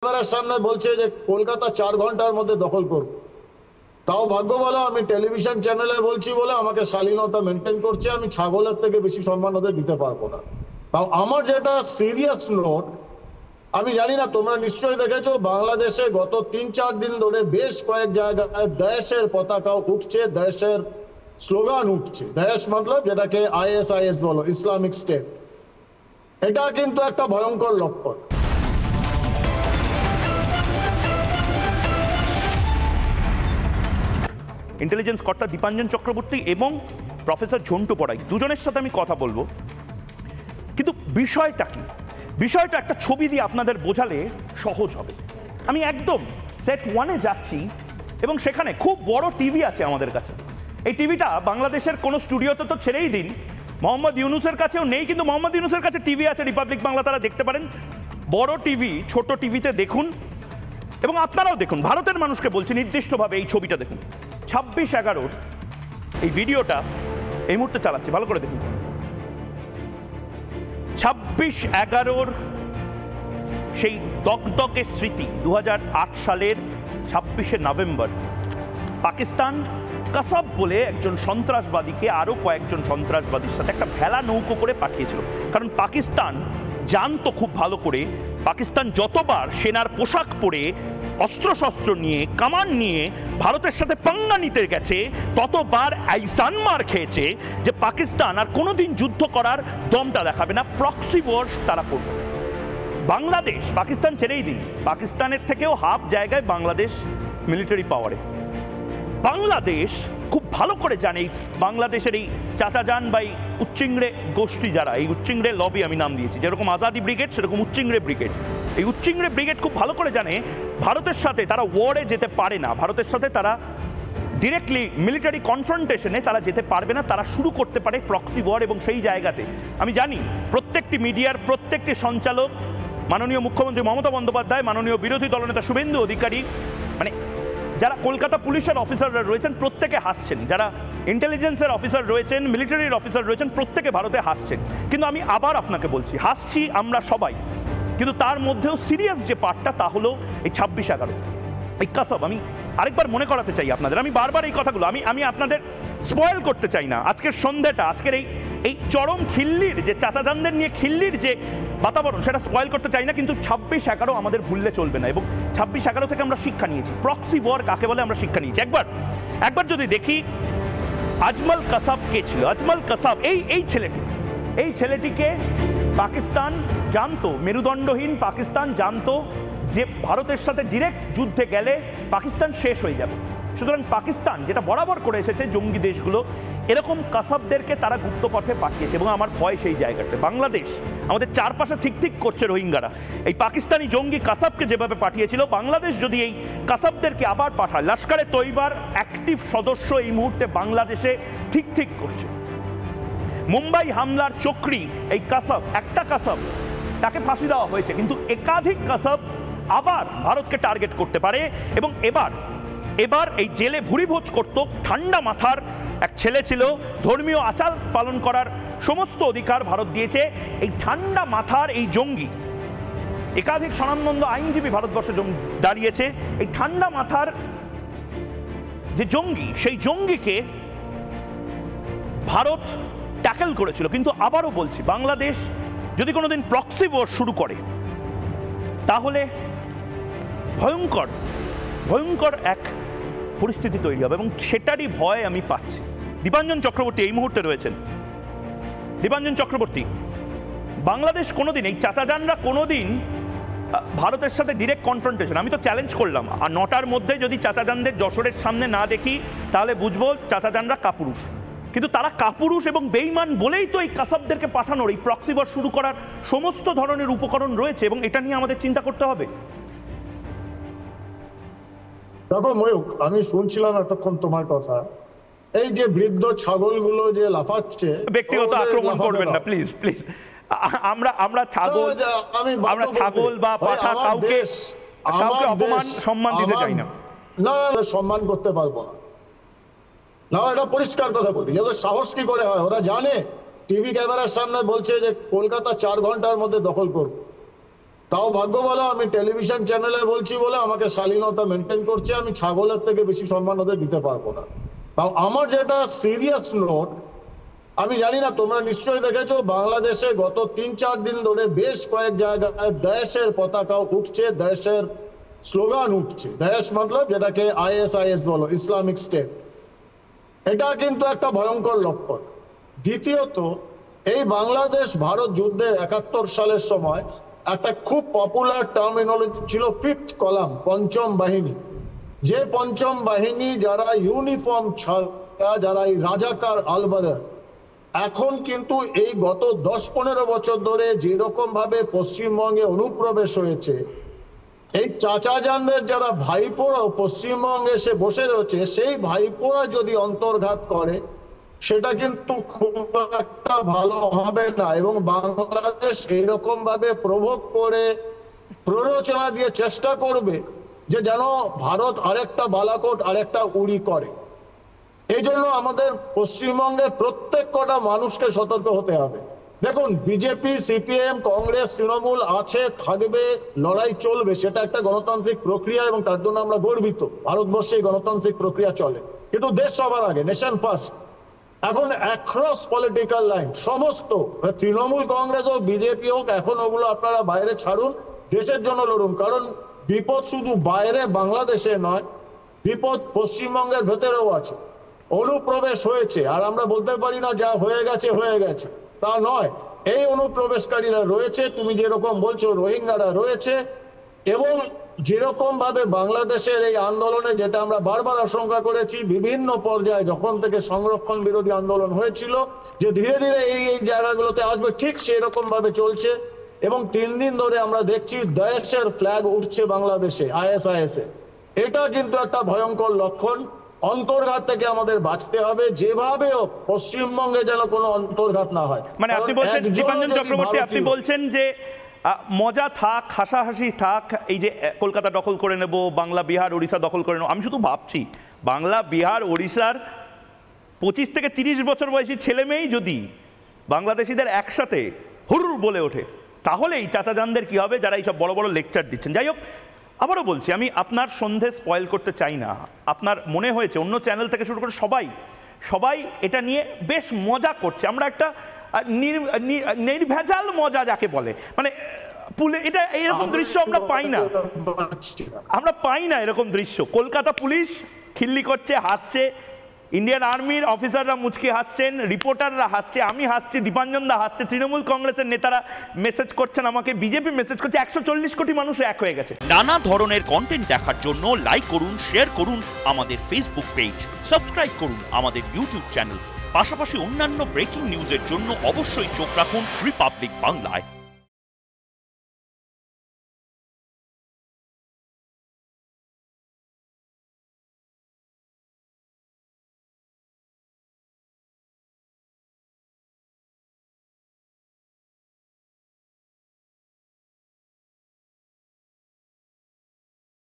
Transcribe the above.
ক্যামেরার সামনে বলছে যে কলকাতা 4 ঘন্টার মধ্যে দখল করব। তাও ভাগ্য ভালো আমি টেলিভিশন চ্যানেলে বলছি বলে আমাকে শালীনতা মেনটেন করছে। আমি ছাগলের থেকে বেশি সম্মান ওদের দিতে পারবো না। তাও আমার যেটা সিরিয়াস নোট, আমি জানি না তোমরা নিশ্চয়ই দেখেছো বাংলাদেশে গত 3-4 দিন ধরে বেশ কয়েক জায়গায় দেশের পতাকা উঠছে, দেশের স্লোগান উঠছে। দেশ মতলব যেটাকে ISIS বলো, ইসলামিক স্টেট। এটা কিন্তু একটা ভয়ঙ্কর লক্ষণ। ইন্টেলিজেন্স কর্তা দীপাঞ্জন চক্রবর্তী এবং প্রফেসর ঝন্টু পড়াই দুজনের সাথে আমি কথা বলবো, কিন্তু বিষয়টা কি, বিষয়টা একটা ছবি দিয়ে আপনাদের বোঝালে সহজ হবে। আমি একদম সেট 1-এ যাচ্ছি এবং সেখানে খুব বড় টিভি আছে আমাদের কাছে। এই টিভিটা বাংলাদেশের কোনো স্টুডিওতে তো ছেড়েই দিন, মোহাম্মদ ইউনুসের কাছেও নেই, কিন্তু মোহাম্মদ ইউনুসের কাছে টিভি আছে, রিপাবলিক বাংলা, তারা দেখতে পারেন। বড় টিভি ছোট টিভিতে দেখুন এবং আপনারাও দেখুন। ভারতের মানুষকে বলছি নির্দিষ্টভাবে এই ছবিটা দেখুন। 26/11 এই ভিডিওটা এই মুহূর্তে চালাচ্ছে, ভালো করে দেখুন। 26/11 সেই দগদগে স্মৃতি। 2008 সালের 26শে নভেম্বর পাকিস্তান কাসাব বলে একজন সন্ত্রাসবাদীকে আরো কয়েকজন সন্ত্রাসবাদীর সাথে একটা ভেলা নৌকো করে পাঠিয়েছিল। কারণ পাকিস্তান জানতো খুব ভালো করে, পাকিস্তান যতবার সেনার পোশাক পরে অস্ত্রশস্ত্র নিয়ে কামান নিয়ে ভারতের সাথে পাঙ্গা নিতে গেছে, ততবার আইসান মার খেয়েছে যে পাকিস্তান আর কোনোদিন যুদ্ধ করার দমটা দেখাবে না, প্রক্সি ওয়ার তারা করবে। বাংলাদেশ, পাকিস্তান ছেড়েই দিন, পাকিস্তানের থেকেও হাফ জায়গায় বাংলাদেশ মিলিটারি পাওয়ারে। বাংলাদেশ খুব ভালো করে জানে বাংলাদেশের এই চাচাজান বা এই উচ্চিংড়ে গোষ্ঠী, যারা এই উচ্চিংড়ে লবি আমি নাম দিয়েছি, যেরকম আজাদি ব্রিগেড সেরকম উচ্চিংড়ে ব্রিগেড। এই উচ্চিংড়ে ব্রিগেড খুব ভালো করে জানে ভারতের সাথে তারা ওয়ারে যেতে পারে না, ভারতের সাথে তারা ডিরেক্টলি মিলিটারি কনফ্রন্টেশনে তারা যেতে পারবে না, তারা শুরু করতে পারে প্রক্সি ওয়ার। এবং সেই জায়গাতে আমি জানি প্রত্যেকটি মিডিয়ার প্রত্যেকটি সঞ্চালক, মাননীয় মুখ্যমন্ত্রী মমতা বন্দ্যোপাধ্যায়, মাননীয় বিরোধী দলনেতা শুভেন্দু অধিকারী, মানে যারা কলকাতা পুলিশের অফিসাররা রয়েছেন প্রত্যেকে হাসছেন, যারা ইন্টেলিজেন্সের অফিসার রয়েছেন, মিলিটারির অফিসার রয়েছেন, প্রত্যেকে ভারতে হাসছেন। কিন্তু আমি আবার আপনাকে বলছি, হাসছি আমরা সবাই, কিন্তু তার মধ্যেও সিরিয়াস যে পার্টটা তা হলো এই 26/11 এই কাসাব। আমি আরেকবার মনে করাতে চাই আপনাদের, আমি বারবার এই কথাগুলো আমি আপনাদের স্পয়েল করতে চাই না। আজকের সন্ধ্যাটা, আজকের এই চরম খিল্লির যে চাচাজানদের নিয়ে খিল্লির যে বাতাবরণ, সেটা স্পয়েল করতে চাই না, কিন্তু 26/11 আমাদের ভুললে চলবে না। এবং 26/11 থেকে আমরা শিক্ষা নিয়েছি, প্রক্সি ওয়ার কাকে বলে আমরা শিক্ষা নিয়েছি। একবার যদি দেখি আজমল কাসাব কে ছিল। আজমল কাসাব এই ছেলেটিকে পাকিস্তান জানতো, মেরুদণ্ডহীন পাকিস্তান জানতো যে ভারতের সাথে ডিরেক্ট যুদ্ধে গেলে পাকিস্তান শেষ হয়ে যাবে। সুতরাং পাকিস্তান যেটা বরাবর করে এসেছে, জঙ্গি দেশগুলো এরকম কাসাবদেরকে তারা গুপ্ত পথে পাঠিয়েছে। এবং আমার ভয় সেই জায়গাতে, বাংলাদেশ আমাদের চারপাশে ঠিক করছে রোহিঙ্গারা, এই পাকিস্তানি জঙ্গি কাসাবকে যেভাবে পাঠিয়েছিল, বাংলাদেশ যদি এই কাসাবদেরকে আবার পাঠায়, লস্করে তৈবার অ্যাক্টিভ সদস্য এই মুহূর্তে বাংলাদেশে ঠিক করছে। মুম্বাই হামলার চক্রী এই কাসাব, একটা কাসাব তাকে ফাঁসি দেওয়া হয়েছে, কিন্তু একাধিক কাসাব আবার ভারতকে টার্গেট করতে পারে। এবং এবার এই জেলে ভুরিভোজ করত ঠান্ডা মাথার এক ছেলে ছিল, ধর্মীয় আচার পালন করার সমস্ত অধিকার ভারত দিয়েছে। এই ঠান্ডা মাথার এই জঙ্গি, একাধিক স্বনামধন্য আইনজীবী ভারতবর্ষে দাঁড়িয়েছে, এই ঠান্ডা মাথার যে জঙ্গি, সেই জঙ্গিকে ভারত ট্যাকেল করেছিল। কিন্তু আবারও বলছি, বাংলাদেশ যদি কোনোদিন প্রক্সি ওয়ার শুরু করে, তাহলে ভয়ঙ্কর এক পরিস্থিতি তৈরি হবে, এবং সেটারই ভয় আমি পাচ্ছি। দীপাঞ্জন চক্রবর্তী এই মুহূর্তে রয়েছেন। দীপাঞ্জন চক্রবর্তী, বাংলাদেশ কোনোদিন, এই চাচাজানরা কোনোদিন ভারতের সাথে ডিরেক্ট কনফ্রন্টেশন, আমি তো চ্যালেঞ্জ করলাম, আর 9টার মধ্যে যদি চাচাজানদের যশোরের সামনে না দেখি তাহলে বুঝবো চাচাজানরা কাপুরুষ। কিন্তু তারা কাপুরুষ এবং বেইমান বলেই তো এই কাসাবদেরকে পাঠানোর, এই প্রক্সি ওয়ার শুরু করার সমস্ত ধরনের উপকরণ রয়েছে, এবং এটা নিয়ে আমাদের চিন্তা করতে হবে। দেখো ময়ূক, আমি শুনছিলাম এতক্ষণ তোমার কথা, এই যে বৃদ্ধ ছাগলগুলো যে লাফাচ্ছে, ব্যক্তিগত আক্রমণ করবেন না প্লিজ। আমরা ছাগল বা পাঠা কাউকে অপমান সম্মান দিতে চাই না। না, সম্মান করতে পারবো না, এটা পরিষ্কার কথা বলি। ওদের সাহস কি করে হয়? ওরা জানে টিভি ক্যামেরার সামনে বলছে যে কলকাতা 4 ঘন্টার মধ্যে দখল করবো। তাও ভাগ্য ভালো আমি টেলিভিশন চ্যানেলে বলছি বলে আমাকে শালীনতা মেনটেন করছে, আমি ছাগলের থেকে বেশি সম্মান ওদের দিতে পারবো না। তাও আমার যেটা সিরিয়াস নোট, আমি জানি না তোমরা নিশ্চয়ই দেখেছো বাংলাদেশে গত 3-4 দিন ধরে বেশ কয়েক জায়গায় দেশের পতাকা উঠছে, দেশের স্লোগান উঠছে। দেশ মতলব যেটাকে ISIS বলো, ইসলামিক স্টেট। এটা কিন্তু একটা ভয়ঙ্কর লক্ষণ। দ্বিতীয়ত, এই বাংলাদেশ ভারত যুদ্ধের 71 সালের সময় একটা খুব পপুলার টার্মিনোলজি ছিল ফিফথ কলাম, পঞ্চম বাহিনী। যে পঞ্চম বাহিনী যারা ইউনিফর্ম ছাড়া, যারা এই রাজাকার আলবাদার, এখন কিন্তু এই গত 10-15 বছর ধরে যেরকম ভাবে পশ্চিমবঙ্গে অনুপ্রবেশ হয়েছে, এই চাচাজানদের যারা ভাইপোরা পশ্চিমবঙ্গে এসে বসে রয়েছে, সেই ভাইপোরা যদি অন্তর্ঘাত করে সেটা কিন্তু খুব একটা ভালো হবে না। এবং বাংলাদেশ এইরকম ভাবে প্রভোগ করে প্ররোচনা দিয়ে চেষ্টা করবে যে যেন ভারত আরেকটা বালাকোট, আরেকটা উড়ি করে। এই জন্য আমাদের পশ্চিমবঙ্গের প্রত্যেক কটা মানুষকে সতর্ক হতে হবে। দেখুন, বিজেপি, CPM, কংগ্রেস, তৃণমূল আছে, থাকবে, লড়াই চলবে, সেটা একটা গণতান্ত্রিক প্রক্রিয়া এবং তার জন্য আমরা গর্বিত। ভারতবর্ষে গণতান্ত্রিক প্রক্রিয়া চলে, কিন্তু দেশ সবার আগে, নেশন ফার্স্ট। এখন অ্যাক্রস পলিটিক্যাল লাইন সমস্ত তৃণমূল, কংগ্রেস হোক, বিজেপি হোক, এখন ওগুলো আপনারা বাইরে ছাড়ুন, দেশের জন্য লড়ুন। কারণ বিপদ শুধু বাইরে বাংলাদেশে নয়, বিপদ পশ্চিমবঙ্গের ভেতরেও আছে। অনুপ্রবেশ হয়েছে, আর আমরা বলতে পারি না যা হয়ে গেছে হয়ে গেছে, তা নয়। এই অনুপ্রবেশকারীরা রয়েছে, তুমি যেরকম বলছো রোহিঙ্গারা রয়েছে, এবং যেরকম ভাবে বাংলাদেশের এই আন্দোলনে, যেটা আমরা বারবার আশঙ্কা করেছি বিভিন্ন পর্যায়ে যখন থেকে সংরক্ষণ বিরোধী আন্দোলন হয়েছিল, যে ধীরে ধীরে এই জায়গাগুলোতে আসবে, ঠিক সেই রকম ভাবে চলছে। এবং 3 দিন ধরে আমরা দেখছি দেশের ফ্ল্যাগ উঠছে বাংলাদেশে, ISIS এ। এটা কিন্তু একটা ভয়ঙ্কর লক্ষণ। অন্তর্ঘাত থেকে আমাদের বাঁচতে হবে, যেভাবে হোক পশ্চিমবঙ্গে যেন কোনো অন্তর্ঘাত না হয়। মানে আপনি বলছেন, দীপাঞ্জন চক্রবর্তী, আপনি বলছেন যে মজা থাক, হাসাহাসি থাক, এই যে কলকাতা দখল করে নেব, বাংলা, বিহার, ওড়িশা দখল করে নেব। আমি শুধু ভাবছি, বাংলা, বিহার, ওড়িশার 25 থেকে 30 বছর বয়সী ছেলে মেয়েই যদি বাংলাদেশিদের একসাথে হুর বলে ওঠে, তাহলে এই চাচাজানদের কি হবে যারা এইসব বড় বড় লেকচার দিচ্ছেন। যাই হোক, আবারও বলছি, আমি আপনার সন্ধে স্পয়েল করতে চাই না। আপনার মনে হয়েছে অন্য চ্যানেল থেকে শুরু করে সবাই এটা নিয়ে বেশ মজা করছে। আমরা একটা নির্ভেজাল মজা যাকে বলে, মানে এটা এরকম দৃশ্য আমরা পাই না এরকম দৃশ্য। কলকাতা পুলিশ খিল্লি করছে, হাসছে, ইন্ডিয়ান আর্মির অফিসাররা মুচকি হাসছেন, রিপোর্টাররা হাসছে, আমি হাসছি, দীপাঞ্জনদা হাসছে, তৃণমূল কংগ্রেসের নেতারা মেসেজ করছেন আমাকে, বিজেপি মেসেজ করছে, 140 কোটি মানুষ এক হয়ে গেছে। নানা ধরনের কন্টেন্ট দেখার জন্য লাইক করুন, শেয়ার করুন আমাদের ফেসবুক পেজ, সাবস্ক্রাইব করুন আমাদের ইউটিউব চ্যানেল। পাশাপাশি অন্যান্য ব্রেকিং নিউজের জন্য অবশ্যই চোখ রাখুন রিপাবলিক বাংলায়।